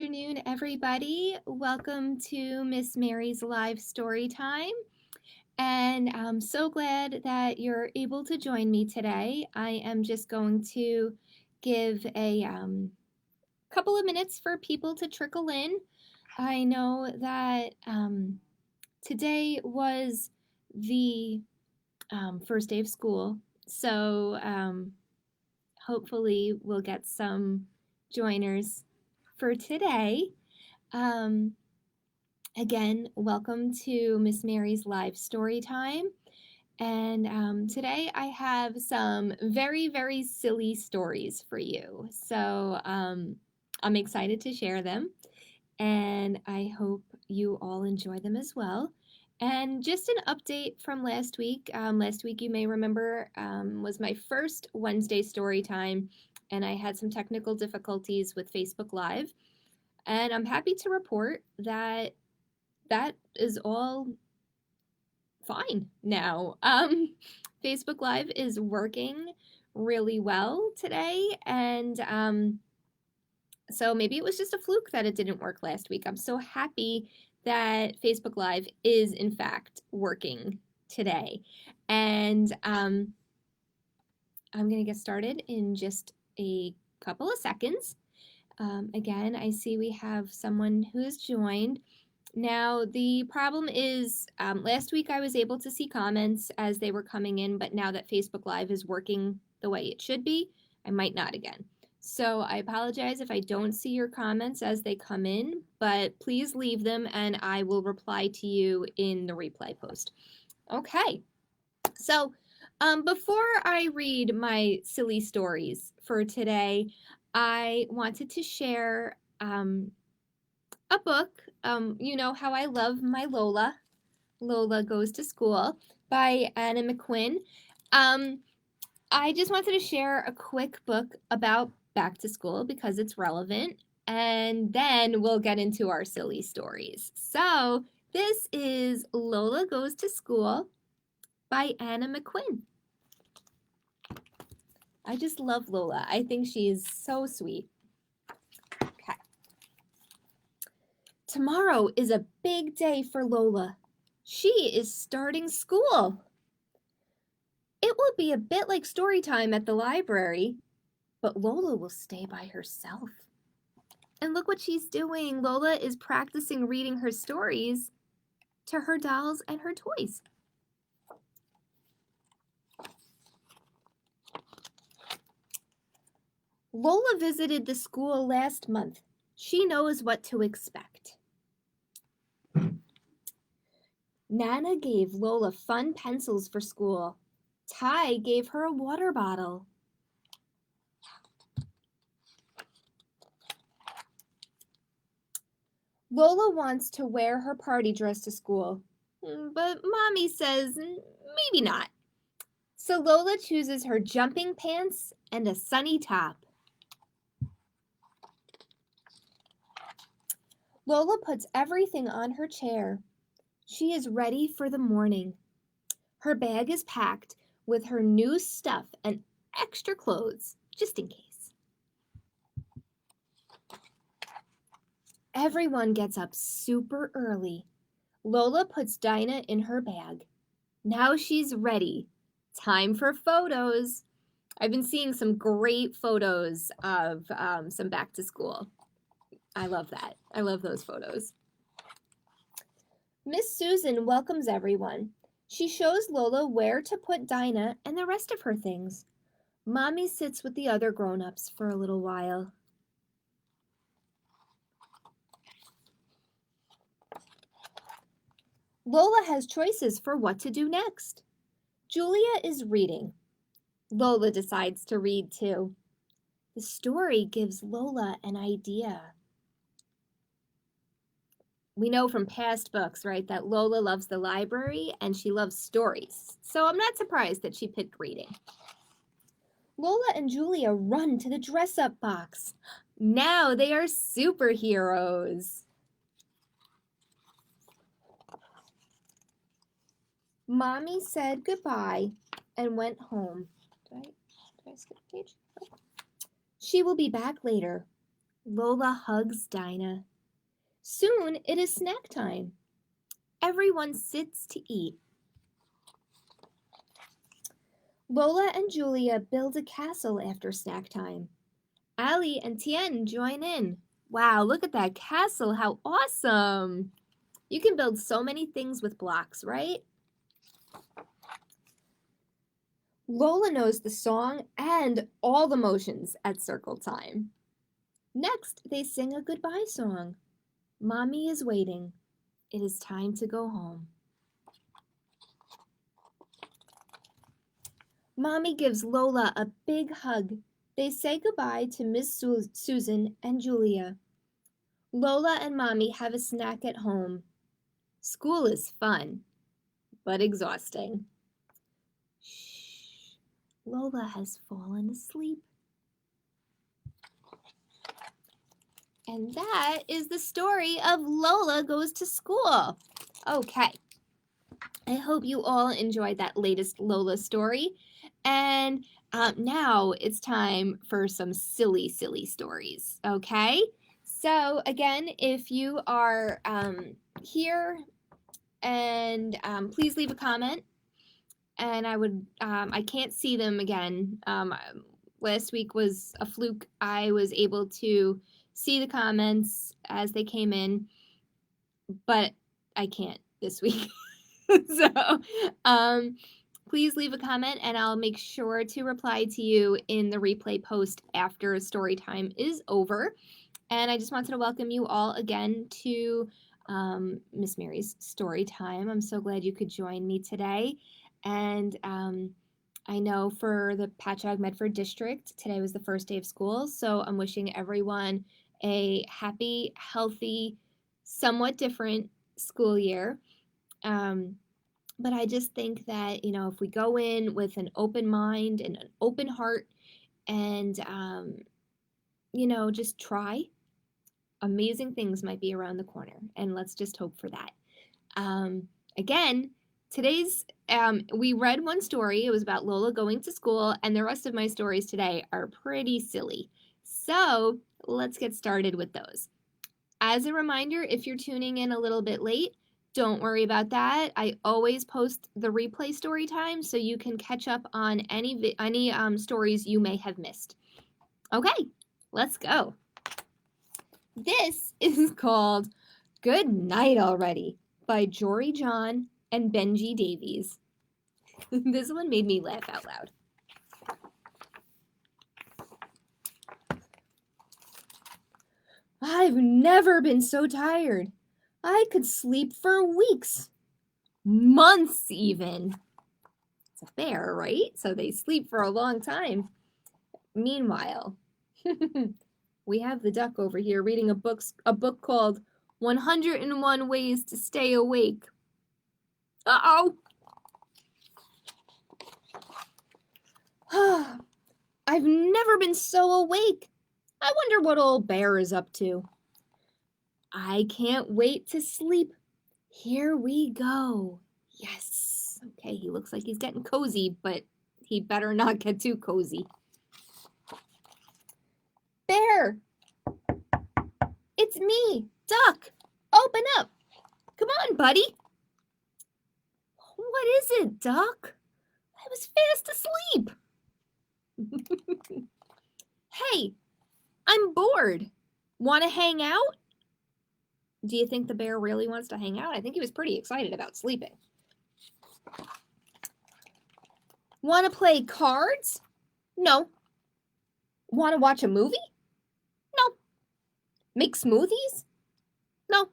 afternoon, everybody. Welcome to Miss Mary's live story time. And I'm so glad that you're able to join me today. I am just going to give a couple of minutes for people to trickle in. I know that today was the first day of school, so hopefully we'll get some joiners for today. Again, welcome to Miss Mary's live story time. And today I have some very, very silly stories for you. So I'm excited to share them, and I hope you all enjoy them as well. And just an update from last week. Last week, you may remember, was my first Wednesday story time, and I had some technical difficulties with Facebook Live. And I'm happy to report that that is all fine now. Facebook Live is working really well today, and so maybe it was just a fluke that it didn't work last week. I'm so happy that Facebook Live is in fact working today. And I'm going to get started in just a couple of seconds. Again, I see we have someone who has joined. Now, the problem is last week I was able to see comments as they were coming in, but now that Facebook Live is working the way it should be, I might not again. So I apologize if I don't see your comments as they come in, but please leave them and I will reply to you in the replay post. Okay, so before I read my silly stories for today, I wanted to share a book. You know how I love my Lola. Lola Goes to School by Anna McQuinn. I just wanted to share a quick book about back to school because it's relevant, and then we'll get into our silly stories. So this is Lola Goes to School by Anna McQuinn. I just love Lola. I think she is so sweet. Okay. Tomorrow is a big day for Lola. She is starting school. It will be a bit like story time at the library, but Lola will stay by herself. And look what she's doing. Lola is practicing reading her stories to her dolls and her toys. Lola visited the school last month. She knows what to expect. Nana gave Lola fun pencils for school. Ty gave her a water bottle. Lola wants to wear her party dress to school, but Mommy says maybe not. So Lola chooses her jumping pants and a sunny top. Lola puts everything on her chair. She is ready for the morning. Her bag is packed with her new stuff and extra clothes, just in case. Everyone gets up super early. Lola puts Dinah in her bag. Now she's ready. Time for photos. I've been seeing some great photos of some back to school. I love that. I love those photos. Miss Susan welcomes everyone. She shows Lola where to put Dinah and the rest of her things. Mommy sits with the other grown-ups for a little while. Lola has choices for what to do next. Julia is reading. Lola decides to read too. The story gives Lola an idea. We know from past books, right, that Lola loves the library and she loves stories. So I'm not surprised that she picked reading. Lola and Julia run to the dress-up box. Now they are superheroes. Mommy said goodbye and went home. Did I skip a page? Oh. She will be back later. Lola hugs Dinah. Soon it is snack time. Everyone sits to eat. Lola and Julia build a castle after snack time. Ali and Tien join in. Wow, look at that castle. How awesome. You can build so many things with blocks, right? Lola knows the song and all the motions at circle time. Next, they sing a goodbye song. Mommy is waiting. It is time to go home. Mommy gives Lola a big hug. They say goodbye to Miss Susan and Julia. Lola and Mommy have a snack at home. School is fun, but exhausting. Shh. Lola has fallen asleep. And that is the story of Lola Goes to School. Okay. I hope you all enjoyed that latest Lola story. And now it's time for some silly, silly stories, okay? So again, if you are here, and please leave a comment. And I can't see them again. Last week was a fluke. I was able to see the comments as they came in, but I can't this week. So please leave a comment and I'll make sure to reply to you in the replay post after story time is over. And I just wanted to welcome you all again to Miss Mary's story time. I'm so glad you could join me today. And I know for the Patchogue-Medford district, today was the first day of school, so I'm wishing everyone a happy, healthy, somewhat different school year. But I just think that, if we go in with an open mind and an open heart and, just try, amazing things might be around the corner. And let's just hope for that. Again, today's, we read one story. It was about Lola going to school, and the rest of my stories today are pretty silly. So let's get started with those. As a reminder, if you're tuning in a little bit late, don't worry about that. I always post the replay story time so you can catch up on any stories you may have missed. Okay, let's go. This is called Goodnight Already by Jory John and Benji Davies. This one made me laugh out loud. I've never been so tired. I could sleep for weeks, months even. It's a bear, right? So they sleep for a long time. Meanwhile, we have the duck over here reading a book called 101 Ways to Stay Awake. Uh-oh. I've never been so awake. I wonder what old bear is up to. I can't wait to sleep. Here we go. Yes. Okay, he looks like he's getting cozy, but he better not get too cozy. Bear! It's me, Duck! Open up! Come on, buddy! What is it, Duck? I was fast asleep. Hey, I'm bored. Want to hang out? Do you think the bear really wants to hang out? I think he was pretty excited about sleeping. Want to play cards? No. Want to watch a movie? No. Make smoothies? No.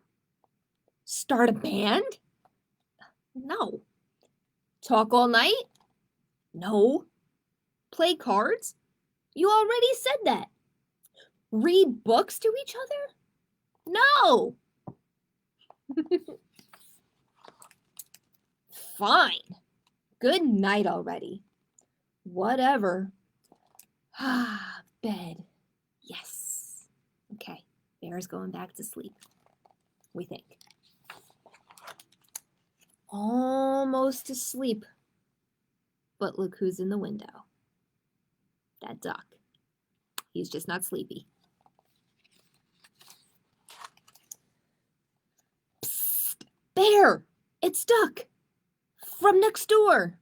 Start a band? No. Talk all night? No. Play cards? You already said that. Read books to each other? No. Fine. Good night already. Whatever. Ah, bed. Yes. Okay, Bear's going back to sleep, we think. Almost asleep. But look who's in the window. That duck. He's just not sleepy. bear! It's Duck! From next door!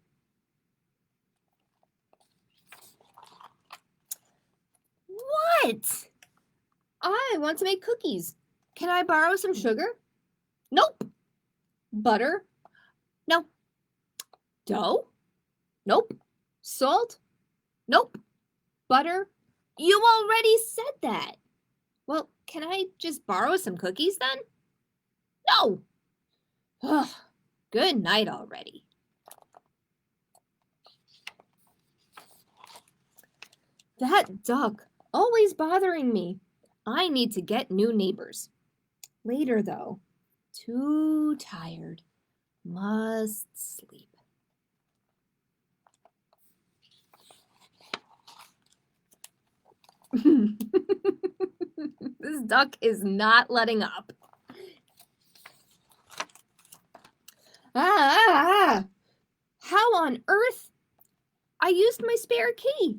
What? I want to make cookies. Can I borrow some sugar? Nope. Butter? No. Dough? Nope. Salt? Nope. Butter? You already said that. Well, can I just borrow some cookies then? No. Ugh. Good night already. That duck, always bothering me. I need to get new neighbors. Later, though. Too tired. Must sleep. This duck is not letting up. How on earth? I used my spare key.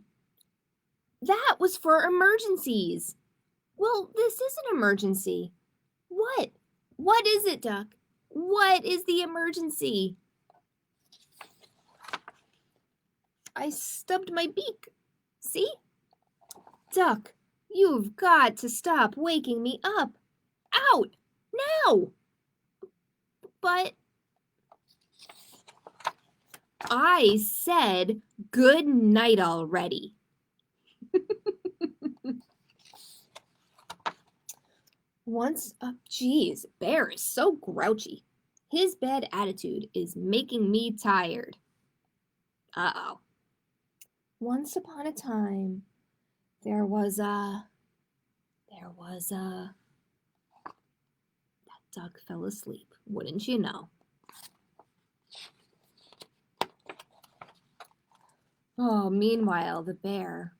That was for emergencies. Well, this is an emergency. What? What is it, Duck? What is the emergency? I stubbed my beak. See? Duck, you've got to stop waking me up. Out! Now! But I said good night already. Geez, Bear is so grouchy. His bad attitude is making me tired. Uh-oh. Once upon a time, there was a... That duck fell asleep, wouldn't you know? Oh, meanwhile, the bear.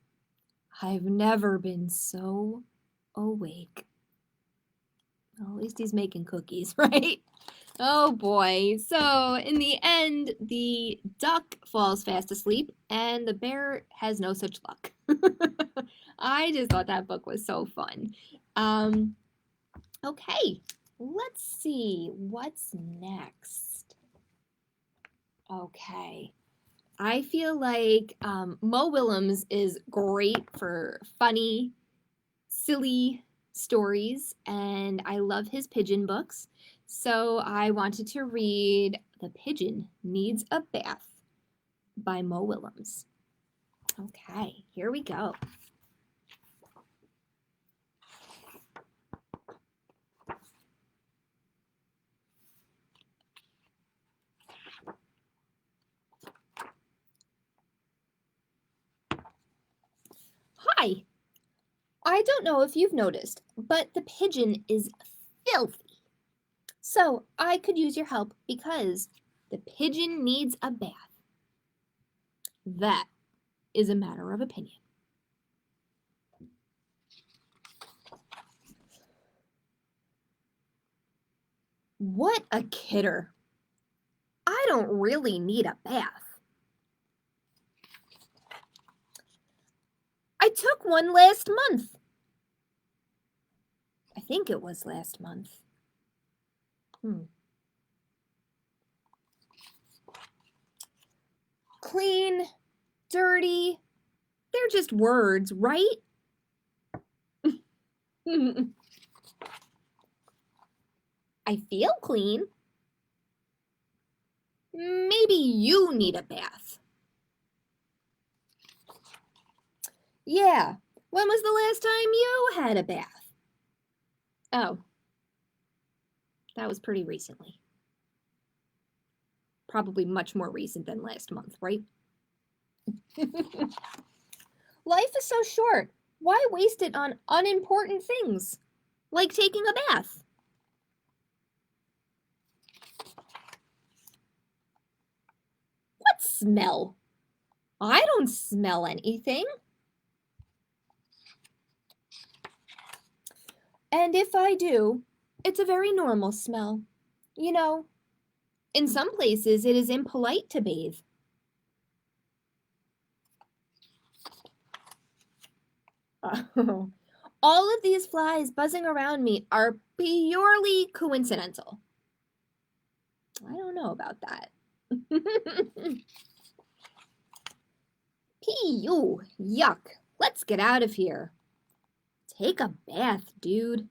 I've never been so awake. Well, at least he's making cookies, right? Oh boy. So in the end, the duck falls fast asleep and the bear has no such luck. I just thought that book was so fun. Okay, let's see what's next. Okay. I feel like Mo Willems is great for funny, silly stories, and I love his Pigeon books. So I wanted to read The Pigeon Needs a Bath by Mo Willems. Okay, here we go. Hi. I don't know if you've noticed, but the pigeon is filthy. So I could use your help because the pigeon needs a bath. That is a matter of opinion. What a kidder. I don't really need a bath. I took one last month. I think it was last month. Clean, dirty, they're just words, right? I feel clean. Maybe you need a bath. Yeah, when was the last time you had a bath? Oh, that was pretty recently. Probably much more recent than last month, right? Life is so short. Why waste it on unimportant things, like taking a bath? What smell? I don't smell anything. And if I do, it's a very normal smell. You know, in some places it is impolite to bathe. All of these flies buzzing around me are purely coincidental. I don't know about that. Ew, yuck. Let's get out of here. Take a bath, dude.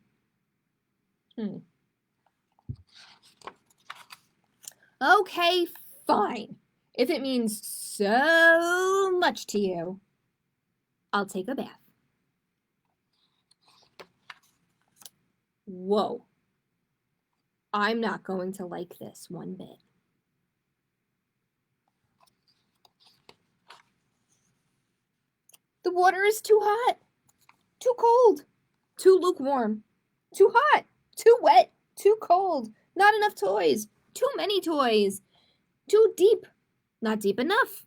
Okay, fine. If it means so much to you, I'll take a bath. Whoa. I'm not going to like this one bit. The water is too hot, too cold, too lukewarm, too hot, too wet, too cold, not enough toys, too many toys, too deep, not deep enough,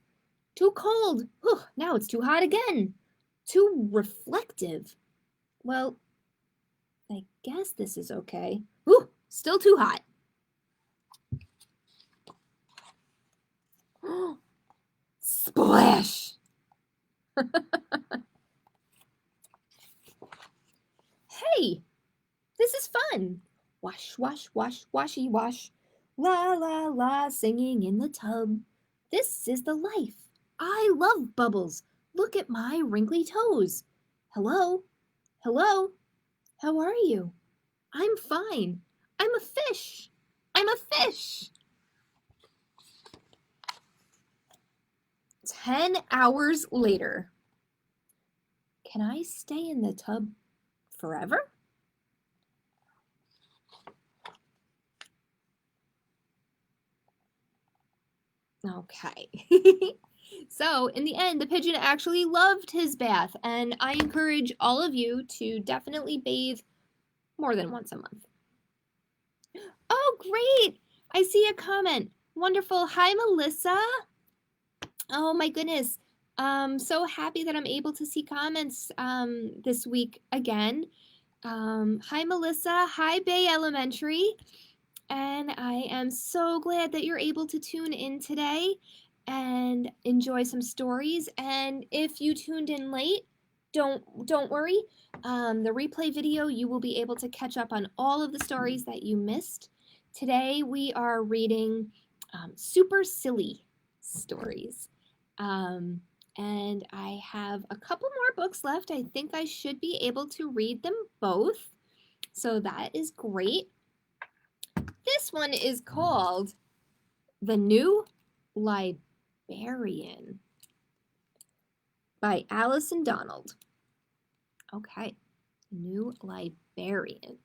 too cold, now it's too hot again, too reflective. Well, I guess this is okay. Ooh, still too hot. Splash! Hey, this is fun. Wash, wash, wash, washy, wash. La, la, la, singing in the tub. This is the life. I love bubbles. Look at my wrinkly toes. Hello? Hello? How are you? I'm fine. I'm a fish. I'm a fish. 10 hours later. Can I stay in the tub forever? Okay. So in the end, the pigeon actually loved his bath, and I encourage all of you to definitely bathe more than once a month. Oh, great! I see a comment. Wonderful. Hi, Melissa. Oh my goodness. So happy that I'm able to see comments this week again. Hi, Melissa. Hi, Bay Elementary. And I am so glad that you're able to tune in today and enjoy some stories. And if you tuned in late, don't worry. The replay video, you will be able to catch up on all of the stories that you missed. Today we are reading super silly stories. And I have a couple more books left. I think I should be able to read them both. So that is great. This one is called The New Librarian by Alison Donald. Okay, New Librarian.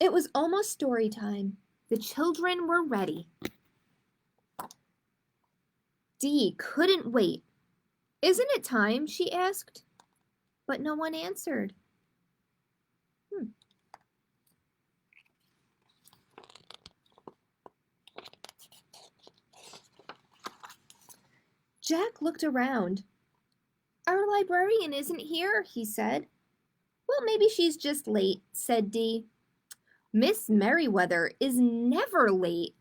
It was almost story time. The children were ready. Dee couldn't wait. Isn't it time? She asked, but no one answered. Jack looked around. Our librarian isn't here, he said. Well, maybe she's just late, said Dee. Miss Merriweather is never late,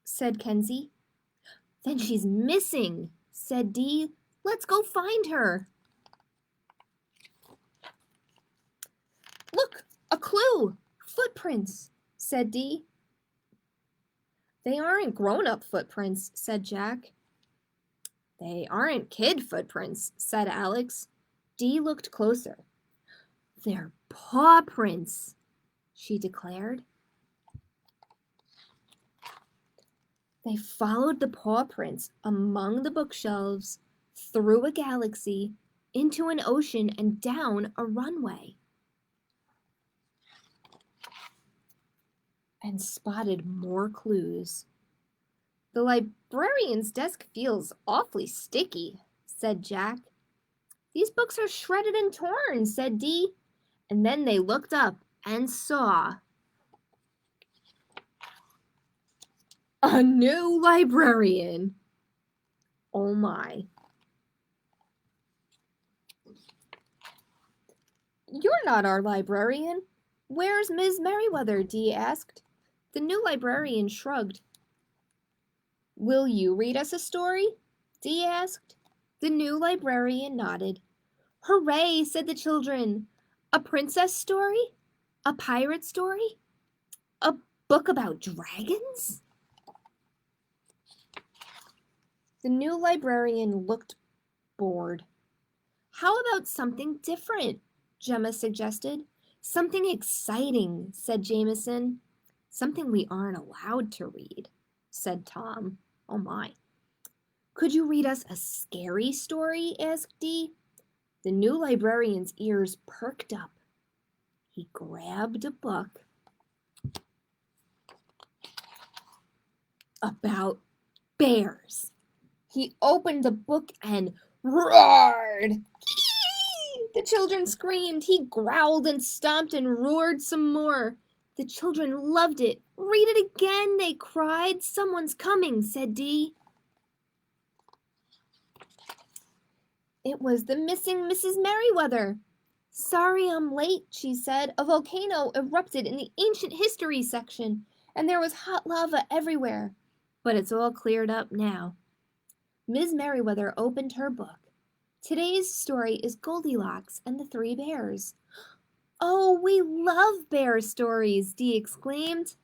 said Kenzie. Then she's missing, said Dee. Let's go find her. Look, a clue. Footprints, said Dee. They aren't grown-up footprints, said Jack. They aren't kid footprints, said Alex. Dee looked closer. They're paw prints, she declared. They followed the paw prints among the bookshelves, through a galaxy, into an ocean, and down a runway. And spotted more clues. The librarian's desk feels awfully sticky, said Jack. These books are shredded and torn, said Dee. And then they looked up and saw a new librarian. Oh my. You're not our librarian. Where's Ms. Merriweather? Dee asked. The new librarian shrugged. Will you read us a story? Dee asked. The new librarian nodded. Hooray, said the children. A princess story? A pirate story? A book about dragons? The new librarian looked bored. How about something different? Gemma suggested. Something exciting, said Jameson. Something we aren't allowed to read, said Tom. Oh my. Could you read us a scary story? Asked Dee. The new librarian's ears perked up. He grabbed a book about bears. He opened the book and roared. The children screamed. He growled and stomped and roared some more. The children loved it. Read it again, they cried. Someone's coming, said Dee. It was the missing Mrs. Merriweather. Sorry I'm late, she said. A volcano erupted in the ancient history section, and there was hot lava everywhere. But it's all cleared up now. Ms. Merriweather opened her book. Today's story is Goldilocks and the Three Bears. Oh, we love bear stories, Dee exclaimed.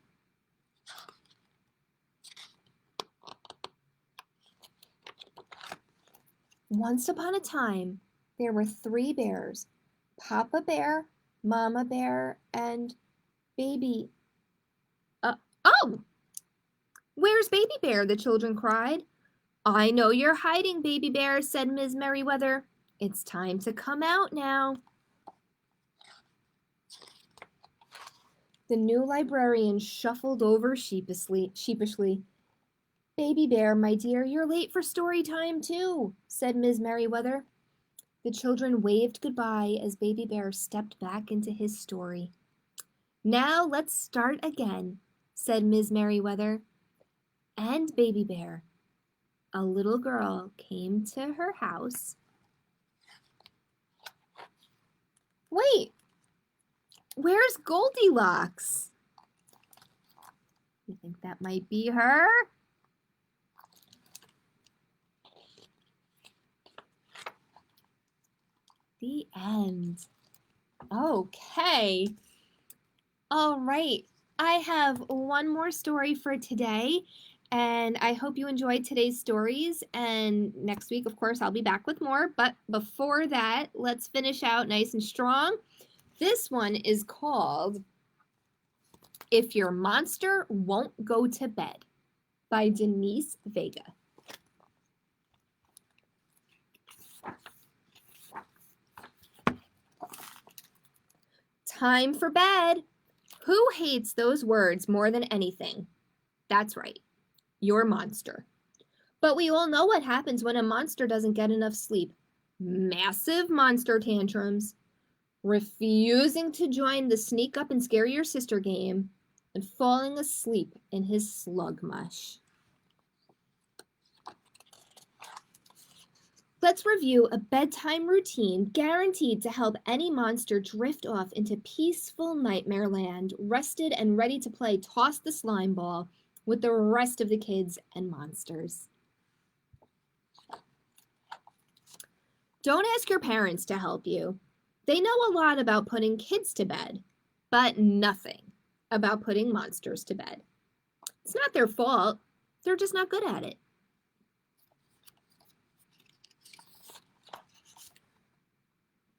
Once upon a time, there were 3 bears, Papa Bear, Mama Bear, and Baby. Oh! Where's Baby Bear? The children cried. I know you're hiding, Baby Bear, said Ms. Merriweather. It's time to come out now. The new librarian shuffled over sheepishly. Baby Bear, my dear, you're late for story time too, said Ms. Merriweather. The children waved goodbye as Baby Bear stepped back into his story. Now let's start again, said Ms. Merriweather. And Baby Bear, a little girl came to her house. Wait, where's Goldilocks? You think that might be her? The end. Okay. All right. I have one more story for today, and I hope you enjoyed today's stories. And next week, of course, I'll be back with more. But before that, let's finish out nice and strong. This one is called If Your Monster Won't Go to Bed by Denise Vega. Time for bed. Who hates those words more than anything? That's right, your monster. But we all know what happens when a monster doesn't get enough sleep. Massive monster tantrums, refusing to join the sneak up and scare your sister game, and falling asleep in his slug mush. Let's review a bedtime routine guaranteed to help any monster drift off into peaceful nightmare land, rested and ready to play toss the slime ball with the rest of the kids and monsters. Don't ask your parents to help you. They know a lot about putting kids to bed, but nothing about putting monsters to bed. It's not their fault. They're just not good at it.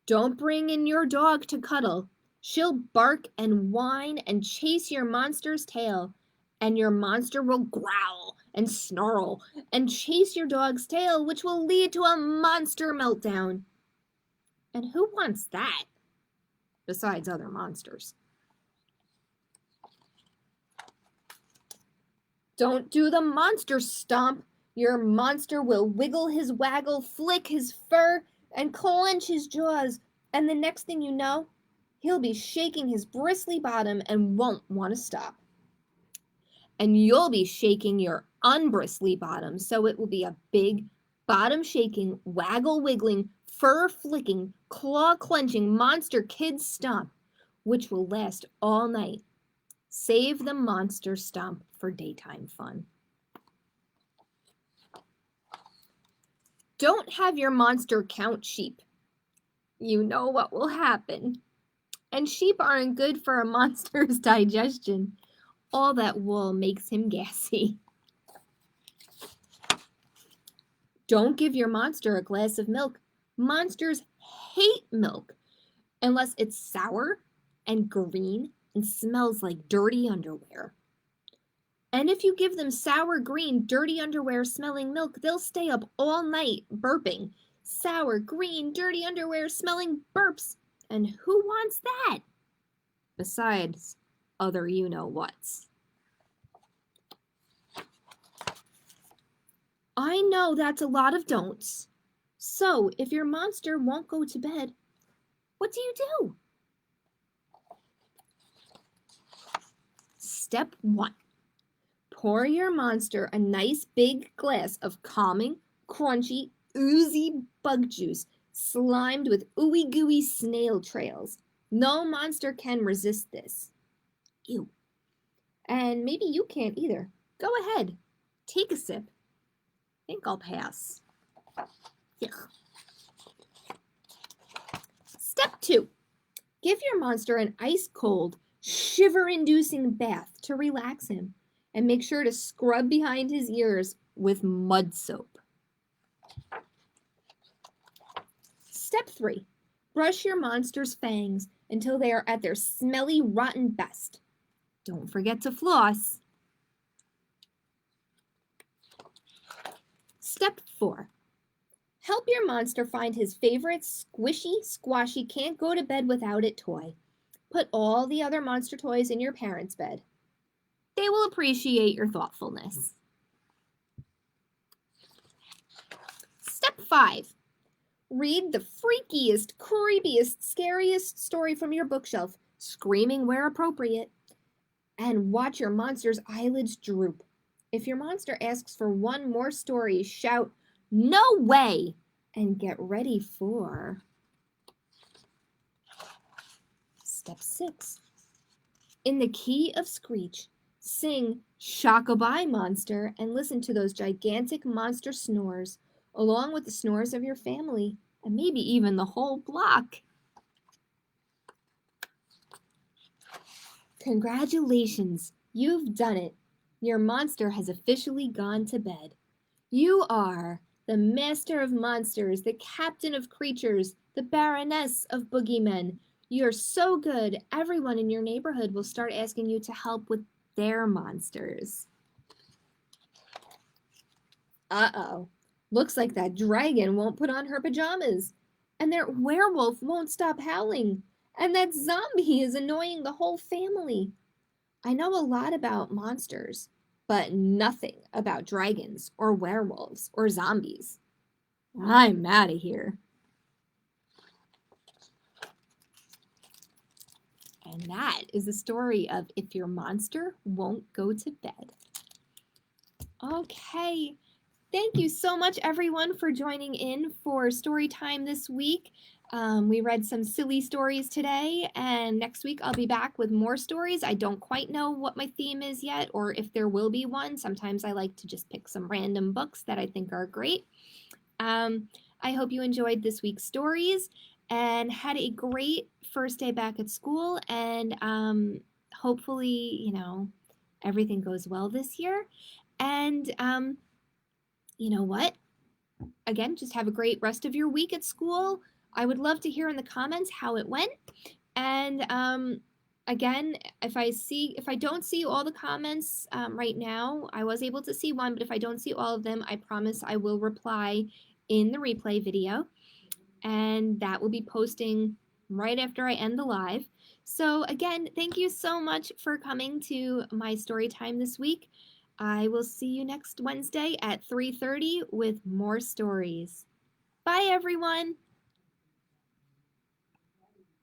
Don't bring in your dog to cuddle. She'll bark and whine and chase your monster's tail, and your monster will growl and snarl and chase your dog's tail, which will lead to a monster meltdown. And who wants that, besides other monsters? Don't do the monster stomp. Your monster will wiggle his waggle, flick his fur, and clench his jaws, and the next thing you know, he'll be shaking his bristly bottom and won't want to stop. And you'll be shaking your unbristly bottom, so it will be a big, bottom-shaking, waggle-wiggling, fur-flicking, claw-clenching monster kid stomp, which will last all night. Save the monster stomp for daytime fun. Don't have your monster count sheep. You know what will happen. And sheep aren't good for a monster's digestion. All that wool makes him gassy. Don't give your monster a glass of milk. Monsters hate milk unless it's sour and green and smells like dirty underwear. And if you give them sour, green, dirty underwear smelling milk, they'll stay up all night burping. Sour, green, dirty underwear smelling burps. And who wants that? Besides other you-know-whats. I know that's a lot of don'ts. So if your monster won't go to bed, what do? Step 1. Pour your monster a nice big glass of calming, crunchy, oozy bug juice slimed with ooey gooey snail trails. No monster can resist this. Ew. And maybe you can't either. Go ahead. Take a sip. I think I'll pass. Yuck. Step 2. Give your monster an ice-cold, shiver-inducing bath to relax him. And make sure to scrub behind his ears with mud soap. Step 3. Brush your monster's fangs until they are at their smelly, rotten best. Don't forget to floss. Step 4. Help your monster find his favorite squishy, squashy, can't go to bed without it toy. Put all the other monster toys in your parents' bed. They will appreciate your thoughtfulness. Step 5. Read the freakiest, creepiest, scariest story from your bookshelf, screaming where appropriate, and watch your monster's eyelids droop. If your monster asks for one more story, shout, "No way!" and get ready for Step 6. In the key of Screech, sing "Shock-a-bye, Monster," and listen to those gigantic monster snores, along with the snores of your family, and maybe even the whole block. Congratulations, you've done it. Your monster has officially gone to bed. You are the master of monsters, the captain of creatures, the baroness of boogeymen. You're so good, everyone in your neighborhood will start asking you to help with their monsters. Uh-oh. Looks like that dragon won't put on her pajamas. And that werewolf won't stop howling. And that zombie is annoying the whole family. I know a lot about monsters, but nothing about dragons or werewolves or zombies. I'm out of here. And that is the story of If Your Monster Won't Go to Bed. Okay. Thank you so much, everyone, for joining in for story time this week. We read some silly stories today, and next week I'll be back with more stories. I don't quite know what my theme is yet, or if there will be one. Sometimes I like to just pick some random books that I think are great. I hope you enjoyed this week's stories and had a great first day back at school, and hopefully, everything goes well this year. And you know what? Again, just have a great rest of your week at school. I would love to hear in the comments how it went. And again, if I don't see all the comments right now, I was able to see one, but if I don't see all of them, I promise I will reply in the replay video. And that will be posting right after I end the live. So again, thank you so much for coming to my story time this week. I will see you next Wednesday at 3:30 with more stories. Bye, everyone.